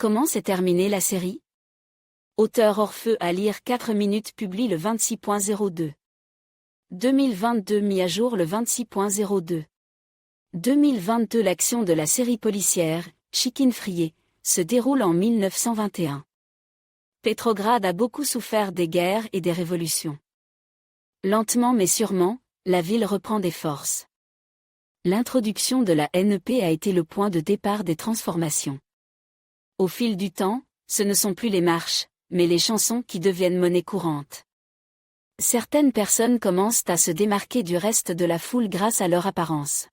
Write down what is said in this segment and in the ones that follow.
Comment s'est terminée la série? Auteur hors feu à lire 4 minutes publie le 26.02. 2022 mis à jour le 26.02. 2022 L'action de la série policière, Chicken Frié, se déroule en 1921. Petrograd a beaucoup souffert des guerres et des révolutions. Lentement mais sûrement, la ville reprend des forces. L'introduction de la NEP a été le point de départ des transformations. Au fil du temps, ce ne sont plus les marches, mais les chansons qui deviennent monnaie courante. Certaines personnes commencent à se démarquer du reste de la foule grâce à leur apparence.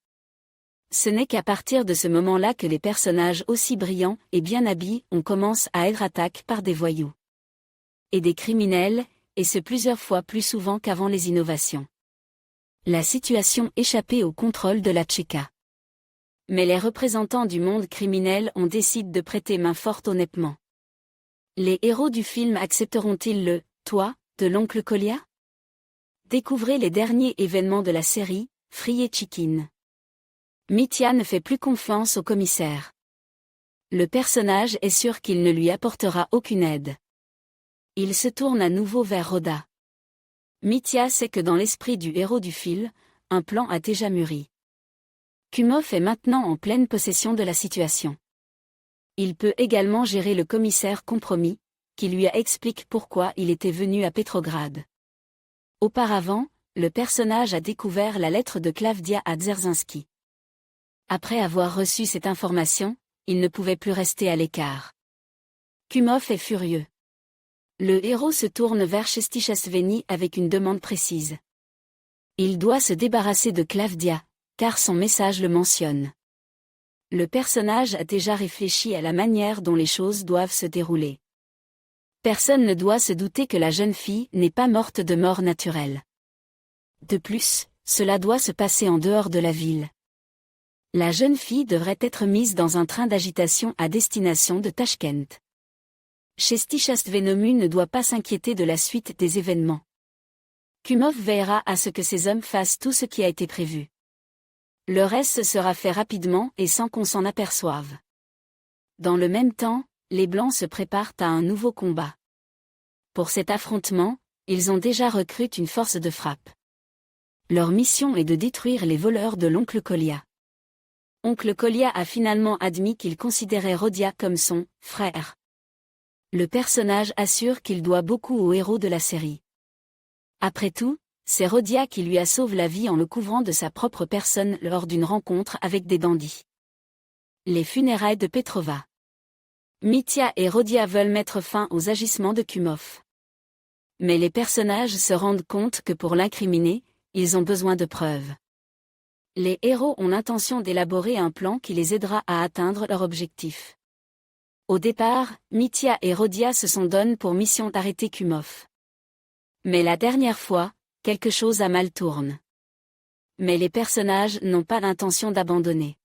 Ce n'est qu'à partir de ce moment-là que les personnages aussi brillants et bien habillés on commence à être attaqués par des voyous et des criminels, et ce plusieurs fois plus souvent qu'avant les innovations. La situation échappait au contrôle de la Tchéka. Mais les représentants du monde criminel ont décidé de prêter main forte honnêtement. Les héros du film accepteront-ils le « toi » de l'oncle Kolia? Découvrez les derniers événements de la série, Frié Chicken. Mitya ne fait plus confiance au commissaire. Le personnage est sûr qu'il ne lui apportera aucune aide. Il se tourne à nouveau vers Roda. Mitya sait que dans l'esprit du héros du film, un plan a déjà mûri. Kumov est maintenant en pleine possession de la situation. Il peut également gérer le commissaire compromis, qui lui explique pourquoi il était venu à Petrograd. Auparavant, le personnage a découvert la lettre de Klavdia à Dzerzhinsky. Après avoir reçu cette information, il ne pouvait plus rester à l'écart. Kumov est furieux. Le héros se tourne vers Chestichasveni avec une demande précise. Il doit se débarrasser de Klavdia, car son message le mentionne. Le personnage a déjà réfléchi à la manière dont les choses doivent se dérouler. Personne ne doit se douter que la jeune fille n'est pas morte de mort naturelle. De plus, cela doit se passer en dehors de la ville. La jeune fille devrait être mise dans un train d'agitation à destination de Tachkent. Chestichastvenomu ne doit pas s'inquiéter de la suite des événements. Kumov veillera à ce que ces hommes fassent tout ce qui a été prévu. Le reste sera fait rapidement et sans qu'on s'en aperçoive. Dans le même temps, les Blancs se préparent à un nouveau combat. Pour cet affrontement, ils ont déjà recruté une force de frappe. Leur mission est de détruire les voleurs de l'oncle Kolia. Oncle Kolia a finalement admis qu'il considérait Rodia comme son « frère ». Le personnage assure qu'il doit beaucoup au héros de la série. Après tout, c'est Rodia qui lui a sauvé la vie en le couvrant de sa propre personne lors d'une rencontre avec des bandits. Les funérailles de Petrova. Mitya et Rodia veulent mettre fin aux agissements de Kumov. Mais les personnages se rendent compte que pour l'incriminer, ils ont besoin de preuves. Les héros ont l'intention d'élaborer un plan qui les aidera à atteindre leur objectif. Au départ, Mitya et Rodia se sont donné pour mission d'arrêter Kumov. Mais la dernière fois, quelque chose a mal tourné. Mais les personnages n'ont pas l'intention d'abandonner.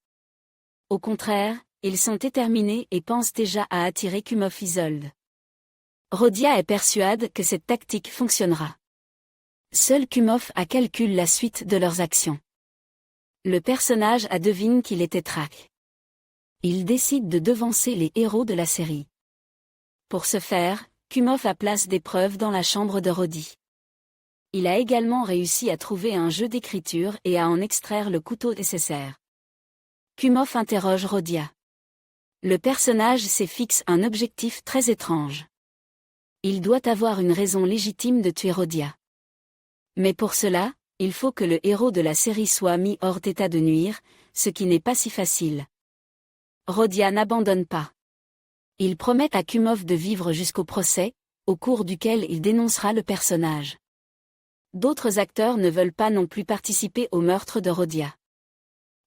Au contraire, ils sont déterminés et pensent déjà à attirer Kumov Isolde. Rodia est persuade que cette tactique fonctionnera. Seul Kumov a calculé la suite de leurs actions. Le personnage a deviné qu'il était traque. Il décide de devancer les héros de la série. Pour ce faire, Kumov a place des preuves dans la chambre de Rodi. Il a également réussi à trouver un jeu d'écriture et à en extraire le couteau nécessaire. Kumov interroge Rodia. Le personnage s'est fixé un objectif très étrange. Il doit avoir une raison légitime de tuer Rodia. Mais pour cela, il faut que le héros de la série soit mis hors d'état de nuire, ce qui n'est pas si facile. Rodia n'abandonne pas. Il promet à Kumov de vivre jusqu'au procès, au cours duquel il dénoncera le personnage. D'autres acteurs ne veulent pas non plus participer au meurtre de Rodia.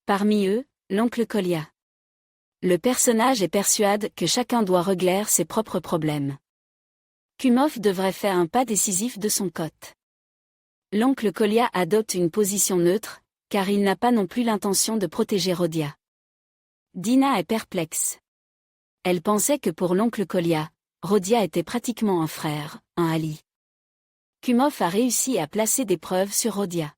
Parmi eux, l'oncle Kolia. Le personnage est persuadé que chacun doit régler ses propres problèmes. Kumov devrait faire un pas décisif de son côté. L'oncle Kolia adopte une position neutre, car il n'a pas non plus l'intention de protéger Rodia. Dina est perplexe. Elle pensait que pour l'oncle Kolia, Rodia était pratiquement un frère, un Ali. Kumov a réussi à placer des preuves sur Rodia.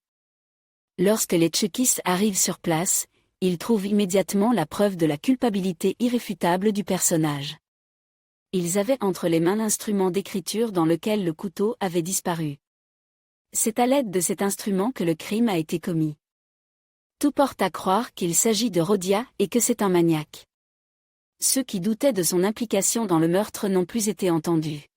Lorsque les tchékistes arrivent sur place, ils trouvent immédiatement la preuve de la culpabilité irréfutable du personnage. Ils avaient entre les mains l'instrument d'écriture dans lequel le couteau avait disparu. C'est à l'aide de cet instrument que le crime a été commis. Tout porte à croire qu'il s'agit de Rodia et que c'est un maniaque. Ceux qui doutaient de son implication dans le meurtre n'ont plus été entendus.